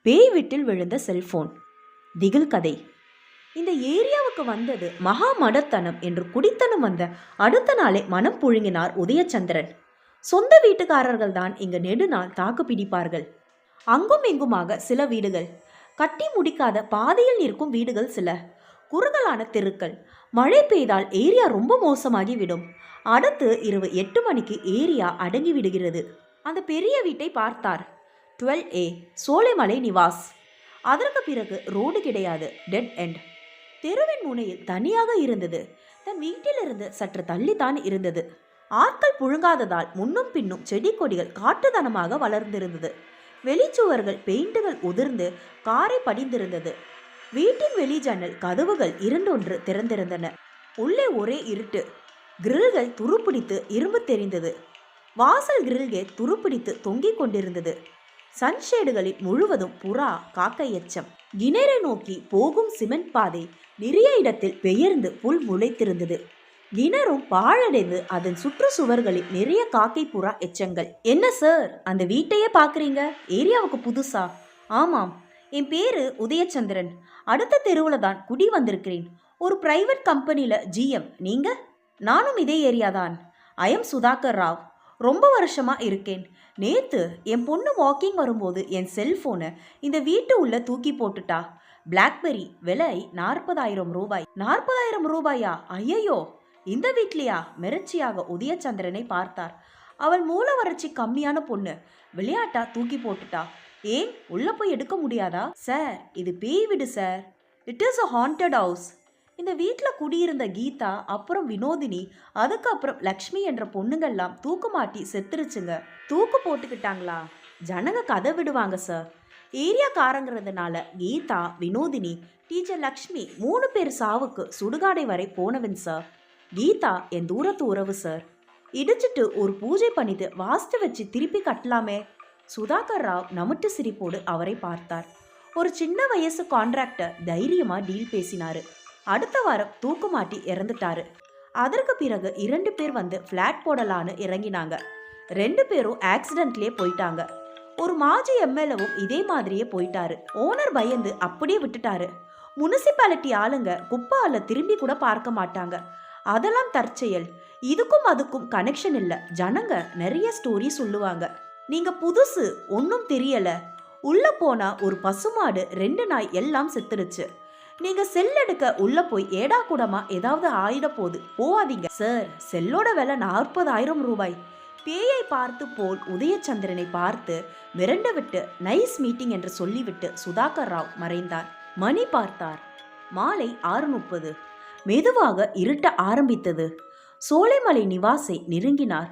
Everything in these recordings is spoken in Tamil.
பேய் வீட்டில் விழுந்த செல்போன். திகில் கதை. இந்த ஏரியாவுக்கு வந்தது மகா மடத்தனம் என்று குடித்தனம் வந்த அடுத்த நாளே மனம் புழுங்கினார் உதயச்சந்திரன். சொந்த வீட்டுக்காரர்கள் தான் இங்கு நெடுநாள் தாக்கு பிடிப்பார்கள். அங்கும் இங்குமாக சில வீடுகள், கட்டி முடிக்காத பாதையில் இருக்கும் வீடுகள் சில, குறுகலான தெருக்கள். மழை பெய்தால் ஏரியா ரொம்ப மோசமாகி விடும். அடுத்து இரவு 8 மணிக்கு ஏரியா அடங்கி விடுகிறது. அந்த பெரிய வீட்டை பார்த்தார். 12A சோலைமலை நிவாஸ். அதற்கு பிறகு ரோடு கிடையாது, டெட் எண்ட். தெருவின் முனையில் தனியாக இருந்தது. தன் வீட்டிலிருந்து சற்று தள்ளித்தான் இருந்தது. ஆட்கள் புழுங்காததால் முன்னும் பின்னும் செடி கொடிகள் காட்டுத்தனமாக வளர்ந்திருந்தது. வெளிச்சுவர்கள் பெயிண்டுகள் உதிர்ந்து காரை படிந்திருந்தது. வீட்டின் வெளி ஜன்னல் கதவுகள் இரண்டொன்று திறந்திருந்தன. உள்ளே ஒரே இருட்டு. கிரில்கள் துருப்பிடித்து இரும்பு தெரிந்தது. வாசல் கிரில்கே துருப்பிடித்து தொங்கிக் கொண்டிருந்தது. சன்ஷேடுகளில் முழுவதும் புறா காக்கை எச்சம். கிணறை நோக்கி போகும் சிமெண்ட் பாதை நிறைய இடத்தில் பெயர்ந்து புல் முளைத்திருந்தது. கிணறும் பாழடைந்து அதன் சுற்றுச்சுவர்களில் நிறைய காக்கை புறா எச்சங்கள். என்ன சார், அந்த வீட்டையே பார்க்குறீங்க? ஏரியாவுக்கு புதுசா? ஆமாம், என் பேரு உதயச்சந்திரன். அடுத்த தெருவில் தான் குடி வந்திருக்கிறேன். ஒரு பிரைவேட் கம்பெனியில் GM. நீங்க? நானும் இதே ஏரியா தான். I am Sudhakar Rao. ரொம்ப வருஷமா இருக்கேன். நேத்து என் பொண்ணு வாக்கிங் வரும்போது என் செல்போனை இந்த வீட்டு உள்ள தூக்கி போட்டுட்டா. பிளாக்பெரி விலை 40,000 ரூபாய். 40,000 ரூபாயா? ஐயையோ, இந்த வீட்லையா? மிரட்சியாக உதயச்சந்திரனை பார்த்தார். அவள் மூல வறட்சி கம்மியான பொண்ணு, விளையாட்டா தூக்கி போட்டுட்டா. ஏன், உள்ள போய் எடுக்க முடியாதா? சார், இது பேய் வீடு sir. It is a haunted house. இந்த வீட்டில் குடியிருந்த கீதா, அப்புறம் வினோதினி, அதுக்கப்புறம் லக்ஷ்மி என்ற பொண்ணுங்கள்லாம் தூக்கு மாட்டி செத்துருச்சுங்க. தூக்கு போட்டுக்கிட்டாங்களா? ஜனங்க கதை விடுவாங்க சார். ஏரியாக்காரங்கிறதுனால கீதா, வினோதினி, டீச்சர் லக்ஷ்மி 3 பேர் சாவுக்கு சுடுகாடை வரை போனவன் சார். கீதா என் தூரத்து உறவு சார். இடிச்சிட்டு ஒரு பூஜை பண்ணிட்டு வாஸ்து வச்சு திருப்பி கட்டலாமே. சுதாகர் ராவ் நமட்டு சிரிப்போடு அவரை பார்த்தார். ஒரு சின்ன வயசு கான்ட்ராக்டர் தைரியமா டீல் பேசினாரு. அடுத்த வாரம் தூக்கு மாட்டி இறந்துட்டாரு. அதற்கு பிறகு 2 பேர் வந்து ஃப்ளாட் போடலான்னு இறங்கினாங்க. 2 பேரும் ஆக்சிடென்ட்லேயே போயிட்டாங்க. ஒரு மாஜி எம்எல்ஏவும் இதே மாதிரியே போயிட்டாரு. ஓனர் பயந்து அப்படியே விட்டுட்டாரு. முனிசிபாலிட்டி ஆளுங்க குப்பை ஆள திரும்பி கூட பார்க்க மாட்டாங்க. அதெல்லாம் தற்செயல். இதுக்கும் அதுக்கும் கனெக்ஷன் இல்லை. ஜனங்க நிறைய ஸ்டோரி சொல்லுவாங்க. நீங்க புதுசு, ஒன்றும் தெரியல. உள்ள போனா ஒரு பசுமாடு, 2 நாய் எல்லாம் செத்துருச்சு. நீங்க செல் எடுக்க உள்ள போய் ஏடா கூடமா ஏதாவது ஆயிட போது, போவாதீங்க சார். செல்லோட விலை 40,000 ரூபாய். பேயை பார்த்து போல் உதயச்சந்திரனை பார்த்து மிரண்டு விட்டு நைஸ் மீட்டிங் என்று சொல்லிவிட்டு சுதாகர் ராவ் மறைந்தார். மணி பார்த்தார். மாலை 6:30. மெதுவாக இருட்ட ஆரம்பித்தது. சோலைமலை நிவாசை நெருங்கினார்.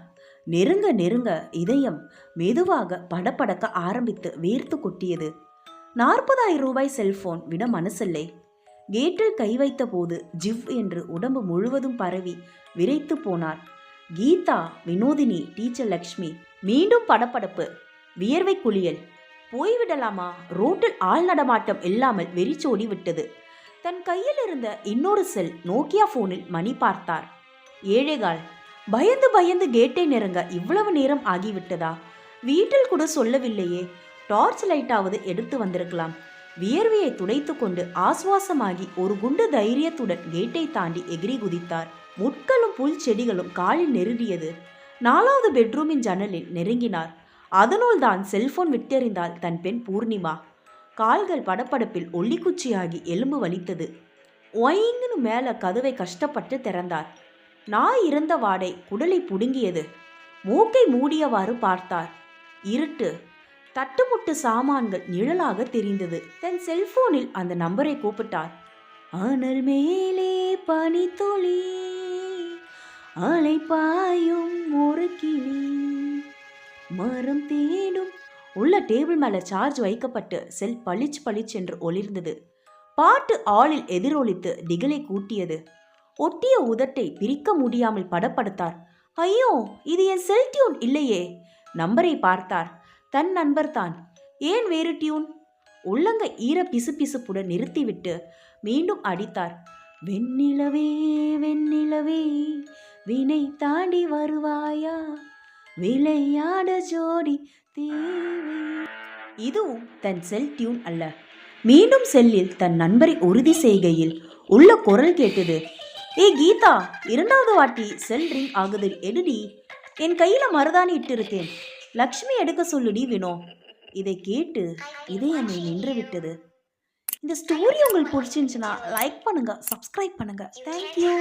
நெருங்க நெருங்க இதயம் மெதுவாக படபடக்க ஆரம்பித்து வேர்த்து கொட்டியது. 40,000 ரூபாய் செல்போன் விட மனசில்லை. கேட்டில் கை வைத்த போது ஜிவ் என்று உடம்பு முழுவதும் பரவி விரைத்து போனார். கீதா, வினோதினி, டீச்சர் லக்ஷ்மி. மீண்டும் படபடப்பு, வியர்வை குளியல். போய்விடலாமா? ரோட்டில் ஆள் நடமாட்டம் இல்லாமல் வெறிச்சோடி விட்டது. தன் கையில் இருந்த இன்னொரு செல் நோக்கியா போனில் மணி பார்த்தார். 7:15. பயந்து பயந்து கேட்டை நெருங்க இவ்வளவு நேரம் ஆகிவிட்டதா? வீட்டில் கூட சொல்லவில்லையே. டார்ச் லைட்டாவது எடுத்து வந்திருக்கலாம். வியர்வையை துடைத்து கொண்டு ஆசுவாசமாகி ஒரு குண்டு தைரியத்துடன் கேட்டை தாண்டி எகிரி குதித்தார். முட்களும் புல் செடிகளும் காலில் நெருடியது. 4வது பெட்ரூமின் ஜன்னலில் நெருங்கினார். அதனுள் தான் செல்போன் விட்டெறிந்தாள் தன் பெண் பூர்ணிமா. கால்கள் படப்படப்பில் ஒல்லிக்குச்சியாகி எலும்பு வலித்தது. ஒயிங்னு மேல கதவை கஷ்டப்பட்டு திறந்தார். நாய் இருந்த வாடை குடலை புடுங்கியது. மூக்கை மூடியவாறு பார்த்தார். இருட்டு. தட்டுமுட்டு சாமான்கள் நிழலாக தெரிந்தது. தன் செல்போனில் அந்த நம்பரை கூப்பிட்டார். அனல் மேலே பனித்துளி, அலை பாயும் ஒரு கிளி, மரம் தேடும். உள்ள டேபிள் மேல சார்ஜ் வைக்கப்பட்டு செல் பளிச் பளிச் என்று ஒளிர்ந்தது. பாட்டு ஆளில் எதிரொலித்து திகிலை கூட்டியது. ஒட்டிய உதட்டை பிரிக்க முடியாமல் படப்படுத்தார். ஐயோ, இது என் செல் டியூன் இல்லையே. நம்பரை பார்த்தார். தன் நண்பர் தான். ஏன் வேறு டியூன்? உள்ளங்க ஈர பிசுபிசுப்புடன் நிறுத்திவிட்டு மீண்டும் அடித்தார். வெண்ணிலவே வெண்ணிலவே வினை தாண்டி வருவாயா, விளையாட ஜோடி தேவை. இதுவும் தன் செல் டியூன் அல்ல. மீண்டும் செல்லில் தன் நண்பரை உறுதி செய்கையில் உள்ள குரல் கேட்டது. ஏ கீதா, இரண்டாவது வாட்டி செல் ரிங் ஆகுது, எடுடி. என் கையில மருதாணி இட்டு இருக்கேன், லக்ஷ்மி எடுக்க சொல்லுடி வினோ. இதை கேட்டு இதயமே நின்று விட்டது. இந்த ஸ்டோரி உங்களுக்கு பிடிச்சிருந்துச்சுன்னா லைக் பண்ணுங்க, சப்ஸ்கிரைப் பண்ணுங்க. தேங்க்யூ.